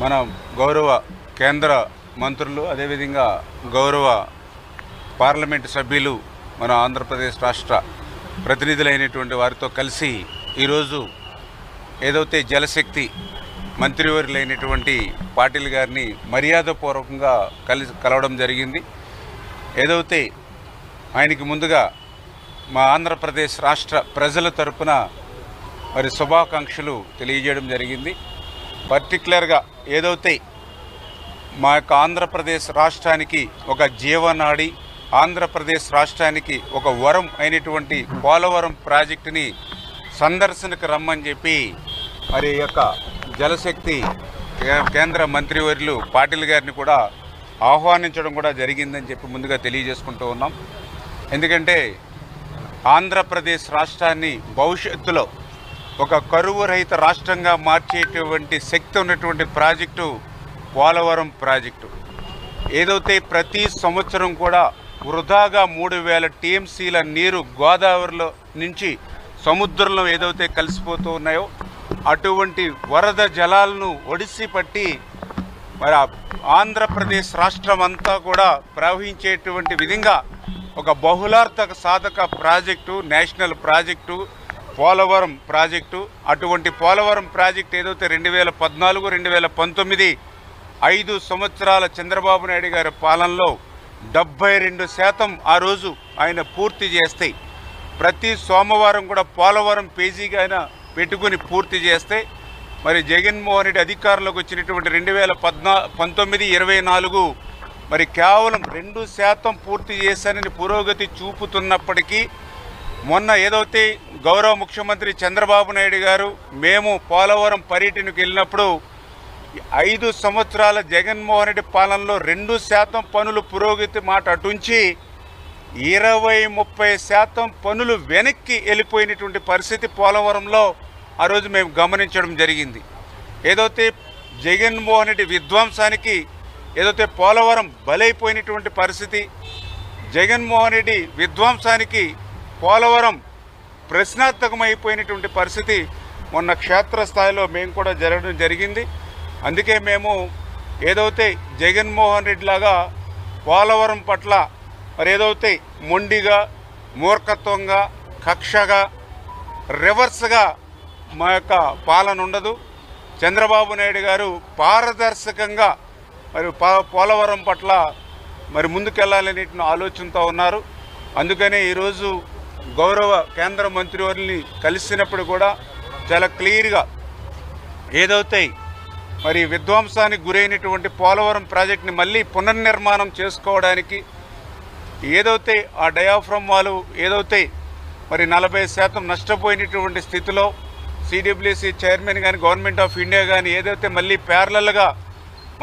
మన గౌరవ కేంద్ర మంత్రులు అదేవిధంగా గౌరవ పార్లమెంటు సభ్యులు మన ఆంధ్రప్రదేశ్ రాష్ట్ర ప్రతినిధులైనటువంటి వారితో కలిసి ఈరోజు ఏదైతే జలశక్తి మంత్రివర్యులైనటువంటి పాటిల్ గారిని మర్యాదపూర్వకంగా కలవడం జరిగింది. ఏదైతే ఆయనకి ముందుగా మా ఆంధ్రప్రదేశ్ రాష్ట్ర ప్రజల తరపున మరి శుభాకాంక్షలు తెలియజేయడం జరిగింది. పర్టికులర్గా ఏదైతే మా యొక్క ఆంధ్రప్రదేశ్ రాష్ట్రానికి ఒక జీవనాడి, ఆంధ్రప్రదేశ్ రాష్ట్రానికి ఒక వరం అయినటువంటి పోలవరం ప్రాజెక్టుని సందర్శనకు రమ్మని చెప్పి మరి యొక్క జలశక్తి కేంద్ర మంత్రివర్యులు పాటిల్ గారిని కూడా ఆహ్వానించడం కూడా జరిగిందని చెప్పి ముందుగా తెలియజేసుకుంటూ ఉన్నాం. ఎందుకంటే ఆంధ్రప్రదేశ్ రాష్ట్రాన్ని భవిష్యత్తులో ఒక కరువు రహిత రాష్ట్రంగా మార్చేటువంటి శక్తి ఉన్నటువంటి ప్రాజెక్టు పోలవరం ప్రాజెక్టు. ఏదైతే ప్రతి సంవత్సరం కూడా వృధాగా 3000 టీఎంసీల నీరు గోదావరిలో నుంచి సముద్రంలో ఏదైతే కలిసిపోతూ ఉన్నాయో అటువంటి వరద జలాలను ఒడిసి పట్టి మరి ఆంధ్రప్రదేశ్ రాష్ట్రం అంతా కూడా ప్రవహించేటువంటి విధంగా ఒక బహుళార్థక సాధక project, national project Polavaram project. అటువంటి పోలవరం ప్రాజెక్టు ఏదైతే 2014, 2019 5 సంవత్సరాల చంద్రబాబు నాయుడు గారి పాలనలో 72% ఆ రోజు ఆయన పూర్తి చేస్తే, ప్రతి సోమవారం కూడా పోలవరం పేజీగా ఆయన పెట్టుకుని పూర్తి చేస్తే, మరి జగన్మోహన్ రెడ్డి అధికారంలోకి వచ్చినటువంటి 2019, 24 మరి కేవలం 2% పూర్తి చేశానని పురోగతి చూపుతున్నప్పటికీ మొన్న ఏదైతే గౌరవ ముఖ్యమంత్రి చంద్రబాబు నాయుడు గారు మేము పోలవరం పర్యటనకు వెళ్ళినప్పుడు 5 సంవత్సరాల జగన్మోహన్ రెడ్డి పాలనలో 2% పనులు పురోగతి మాట అటుంచి 20-30% పనులు వెనక్కి వెళ్ళిపోయినటువంటి పరిస్థితి పోలవరంలో ఆ రోజు మేము గమనించడం జరిగింది. ఏదైతే జగన్మోహన్ రెడ్డి విధ్వంసానికి ఏదైతే పోలవరం బలైపోయినటువంటి పరిస్థితి, జగన్మోహన్ రెడ్డి విధ్వంసానికి పోలవరం ప్రశ్నార్థకమైపోయినటువంటి పరిస్థితి మొన్న క్షేత్రస్థాయిలో మేము కూడా జరగడం జరిగింది. అందుకే మేము ఏదైతే జగన్మోహన్ రెడ్డి లాగా పోలవరం పట్ల మరి ఏదైతే మొండిగా, మూర్ఖత్వంగా, కక్షగా, రివర్స్గా మా యొక్క పాలన ఉండదు. చంద్రబాబు నాయుడు గారు పారదర్శకంగా మరి పోలవరం పట్ల మరి ముందుకెళ్లాలనే ఆలోచనతో ఉన్నారు. అందుకనే ఈరోజు గౌరవ కేంద్ర మంత్రివర్యుల్ని కలిసినప్పుడు కూడా చాలా క్లియర్గా ఏదైతే మరి విధ్వంసానికి గురైనటువంటి పోలవరం ప్రాజెక్టుని మళ్ళీ పునర్నిర్మాణం చేసుకోవడానికి ఏదైతే ఆ డయాఫ్రమ్ వాళ్ళు ఏదైతే మరి 40% నష్టపోయినటువంటి స్థితిలో సిడబ్ల్యూసి చైర్మన్ కానీ గవర్నమెంట్ ఆఫ్ ఇండియా కానీ ఏదైతే మళ్ళీ ప్యారలల్గా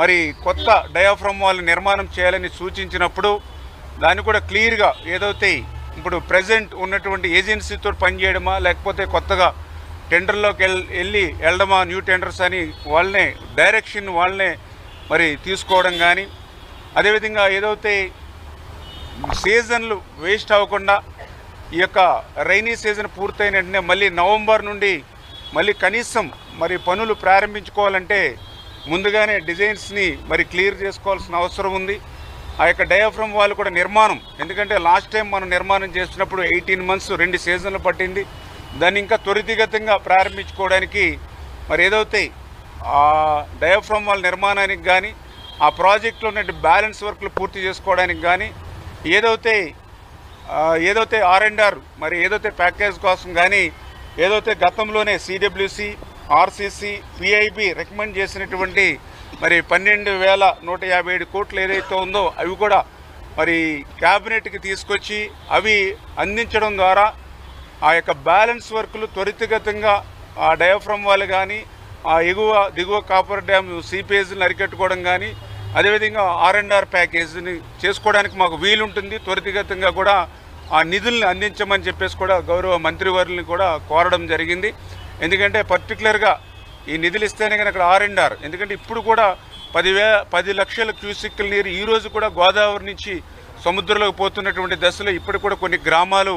మరి కొత్త డయాఫ్రమ్ వాళ్ళు నిర్మాణం చేయాలని సూచించినప్పుడు దాన్ని కూడా క్లియర్గా ఏదైతే ఇప్పుడు ప్రజెంట్ ఉన్నటువంటి ఏజెన్సీతో పనిచేయడమా లేకపోతే కొత్తగా టెండర్లోకి వెళ్ళడమా, న్యూ టెండర్స్ అని వాళ్ళనే డైరెక్షన్ వాళ్ళనే మరి తీసుకోవడం కానీ, అదేవిధంగా ఏదైతే సీజన్లు వేస్ట్ అవ్వకుండా ఈ యొక్క రైనీ సీజన్ పూర్తయిన వెంటనే మళ్ళీ నవంబర్ నుండి మళ్ళీ కనీసం మరి పనులు ప్రారంభించుకోవాలంటే ముందుగానే డిజైన్స్ని మరి క్లియర్ చేసుకోవాల్సిన అవసరం ఉంది. ఆ యొక్క డయాఫ్రమ్ వాళ్ళు కూడా నిర్మాణం, ఎందుకంటే లాస్ట్ టైం మనం నిర్మాణం చేస్తున్నప్పుడు 18 months 2 సీజన్లు పట్టింది. దాన్ని ఇంకా త్వరితగతంగా ప్రారంభించుకోవడానికి మరి ఏదైతే ఆ డయాఫ్రమ్ వాళ్ళ నిర్మాణానికి కానీ ఆ ప్రాజెక్టులో ఉన్న బ్యాలెన్స్ వర్క్లు పూర్తి చేసుకోవడానికి కానీ ఏదైతే R&R మరి ఏదైతే ప్యాకేజ్ కోసం కానీ ఏదైతే గతంలోనే సిడబ్ల్యూసి, ఆర్సీసీ, పిఐబి రికమెండ్ చేసినటువంటి మరి 12,157 కోట్లు ఏదైతే ఉందో అవి కూడా మరి క్యాబినెట్కి తీసుకొచ్చి అవి అందించడం ద్వారా ఆ యొక్క బ్యాలెన్స్ వర్కులు త్వరితగతంగా ఆ డయాఫ్రమ్ వాళ్ళు కానీ ఆ దిగువ కాపర్ డ్యామ్ సీపేజ్ని అరికట్టుకోవడం కానీ అదేవిధంగా R&R ప్యాకేజీని చేసుకోవడానికి మాకు వీలుంటుంది. త్వరితగతంగా కూడా ఆ నిధుల్ని అందించమని చెప్పేసి కూడా గౌరవ మంత్రివర్యుల్ని కూడా కోరడం జరిగింది. ఎందుకంటే పర్టికులర్గా ఈ నిధులు ఇస్తేనే కానీ అక్కడ R&R, ఎందుకంటే ఇప్పుడు కూడా 10 లక్షల క్యూసెక్కుల నీరు ఈరోజు కూడా గోదావరి నుంచి సముద్రంలోకి పోతున్నటువంటి దశలో ఇప్పుడు కూడా కొన్ని గ్రామాలు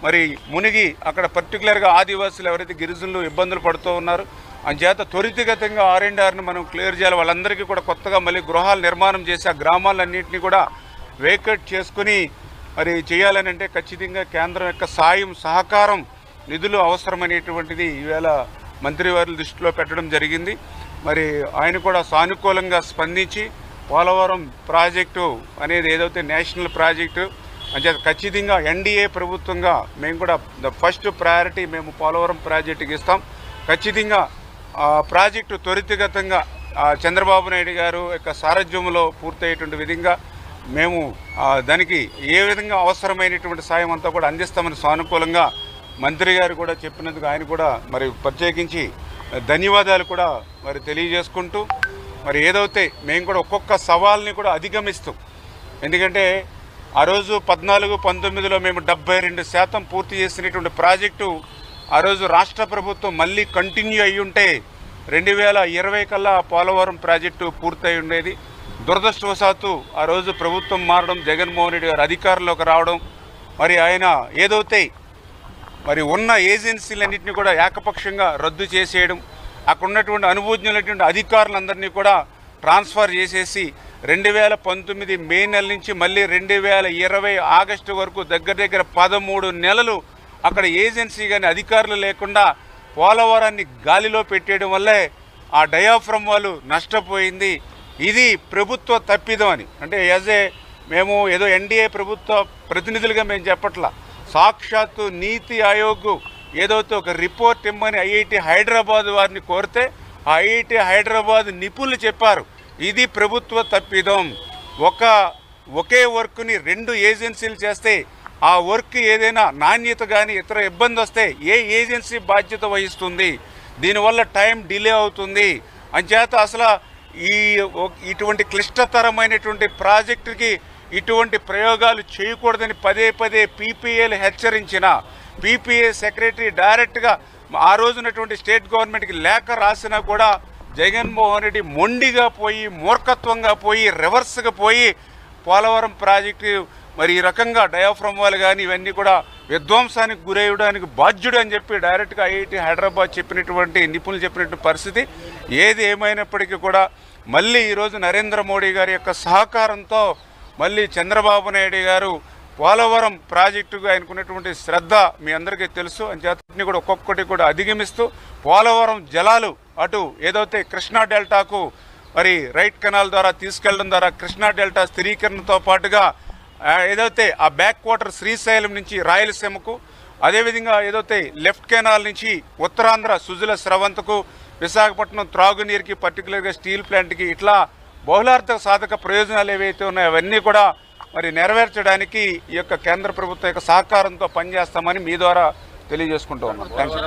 మరి మునిగి అక్కడ పర్టికులర్గా ఆదివాసులు ఎవరైతే గిరిజనులు ఇబ్బందులు పడుతూ ఉన్నారు అంచేత త్వరితగతంగా R&Rని మనం క్లియర్ చేయాలి. వాళ్ళందరికీ కూడా కొత్తగా మళ్ళీ గృహాలు నిర్మాణం చేసి ఆ గ్రామాలన్నింటినీ కూడా వేకేట్ చేసుకుని మరి చేయాలని అంటే ఖచ్చితంగా కేంద్రం యొక్క సాయం సహకారం నిధులు అవసరమనేటువంటిది ఈవేళ మంత్రివారి దృష్టిలో పెట్టడం జరిగింది. మరి ఆయన కూడా సానుకూలంగా స్పందించి పోలవరం ప్రాజెక్టు అనేది ఏదైతే నేషనల్ ప్రాజెక్టు అంటే ఖచ్చితంగా NDA ప్రభుత్వంగా మేము కూడా ఫస్ట్ ప్రయారిటీ మేము పోలవరం ప్రాజెక్టుకి ఇస్తాం. ఖచ్చితంగా ప్రాజెక్టు త్వరితగతంగా చంద్రబాబు నాయుడు గారు యొక్క సారథ్యంలో పూర్తయ్యేటువంటి విధంగా మేము దానికి ఏ విధంగా అవసరమైనటువంటి సాయం అంతా కూడా అందిస్తామని సానుకూలంగా మంత్రి గారు కూడా చెప్పినందుకు ఆయన కూడా మరి ప్రత్యేకించి ధన్యవాదాలు కూడా మరి తెలియజేసుకుంటూ మరి ఏదైతే మేము కూడా ఒక్కొక్క సవాల్ని కూడా అధిగమిస్తూ ఎందుకంటే ఆ రోజు 14-19లో మేము 72% పూర్తి చేసినటువంటి ప్రాజెక్టు ఆ రోజు రాష్ట్ర ప్రభుత్వం మళ్ళీ కంటిన్యూ అయ్యి ఉంటే 2020 కల్లా పోలవరం ప్రాజెక్టు పూర్తయి ఉండేది. దురదృష్టవశాత్తు ఆ రోజు ప్రభుత్వం మారడం, జగన్మోహన్ రెడ్డి గారు అధికారంలోకి రావడం, మరి ఆయన ఏదైతే మరి ఉన్న ఏజెన్సీలన్నింటినీ కూడా ఏకపక్షంగా రద్దు చేసేయడం, అక్కడ ఉన్నటువంటి అనుభవజ్ఞులైనటువంటి అధికారులందరినీ కూడా ట్రాన్స్ఫర్ చేసేసి 2019 మే నెల నుంచి మళ్ళీ 2020 ఆగస్టు వరకు దగ్గర 13 నెలలు అక్కడ ఏజెన్సీ కానీ అధికారులు లేకుండా పోలవరాన్ని గాలిలో పెట్టేయడం వల్లే ఆ డయాఫ్రమ్ వాళ్ళు నష్టపోయింది. ఇది ప్రభుత్వ తప్పిదం అని అంటే మేము ఏదో NDA ప్రభుత్వ ప్రతినిధులుగా మేము చెప్పట్లా. సాక్షాత్తు నీతి ఆయోగ్ ఏదైతే ఒక రిపోర్ట్ ఇమ్మని IIT హైదరాబాద్ వారిని కోరితే ఆ IIT హైదరాబాద్ నిపుణులు చెప్పారు ఇది ప్రభుత్వ తప్పిదం. ఒకే వర్క్ని 2 ఏజెన్సీలు చేస్తే ఆ వర్క్ ఏదైనా నాణ్యత కానీ ఇతర ఇబ్బంది వస్తే ఏ ఏజెన్సీ బాధ్యత వహిస్తుంది? దీనివల్ల టైం డిలే అవుతుంది. అంచేత అసలు ఇటువంటి క్లిష్టతరమైనటువంటి ప్రాజెక్టుకి ఇటువంటి ప్రయోగాలు చేయకూడదని పదే PPAలు హెచ్చరించిన PPA సెక్రటరీ డైరెక్ట్గా ఆ రోజునటువంటి స్టేట్ గవర్నమెంట్కి లేఖ రాసినా కూడా జగన్మోహన్ రెడ్డి మొండిగా పోయి మూర్ఖత్వంగా పోయి రివర్స్గా పోయి పోలవరం ప్రాజెక్టు మరి ఈ రకంగా డయాఫ్రమ్ వాళ్ళు కానీ ఇవన్నీ కూడా విధ్వంసానికి గురయ్యడానికి బాధ్యుడు అని చెప్పి డైరెక్ట్గా IIT హైదరాబాద్ చెప్పినటువంటి నిపుణులు చెప్పినటువంటి పరిస్థితి. ఏది ఏమైనప్పటికీ కూడా మళ్ళీ ఈరోజు నరేంద్ర మోడీ గారి యొక్క సహకారంతో మళ్ళీ చంద్రబాబు నాయుడు గారు పోలవరం ప్రాజెక్టుకు ఆయనకున్నటువంటి శ్రద్ధ మీ అందరికీ తెలుసు. అంచేతని కూడా ఒక్కొక్కటి కూడా అధిగమిస్తూ పోలవరం జలాలు అటు ఏదైతే కృష్ణా డెల్టాకు మరి రైట్ కెనాల్ ద్వారా తీసుకెళ్లడం ద్వారా కృష్ణా డెల్టా స్థిరీకరణతో పాటుగా ఏదైతే ఆ బ్యాక్ వాటర్ శ్రీశైలం నుంచి రాయలసీమకు, అదేవిధంగా ఏదైతే లెఫ్ట్ కెనాల్ నుంచి ఉత్తరాంధ్ర సుజల స్రవంతకు, విశాఖపట్నం త్రాగునీరుకి పర్టికులర్గా స్టీల్ ప్లాంట్కి ఇట్లా బహుళార్థ సాధక ప్రయోజనాలు ఏవైతే ఉన్నాయో అవన్నీ కూడా మరి నెరవేర్చడానికి ఈ యొక్క కేంద్ర ప్రభుత్వం యొక్క సహకారంతో పనిచేస్తామని మీ ద్వారా తెలియజేసుకుంటూ ఉన్నాం. Thank you.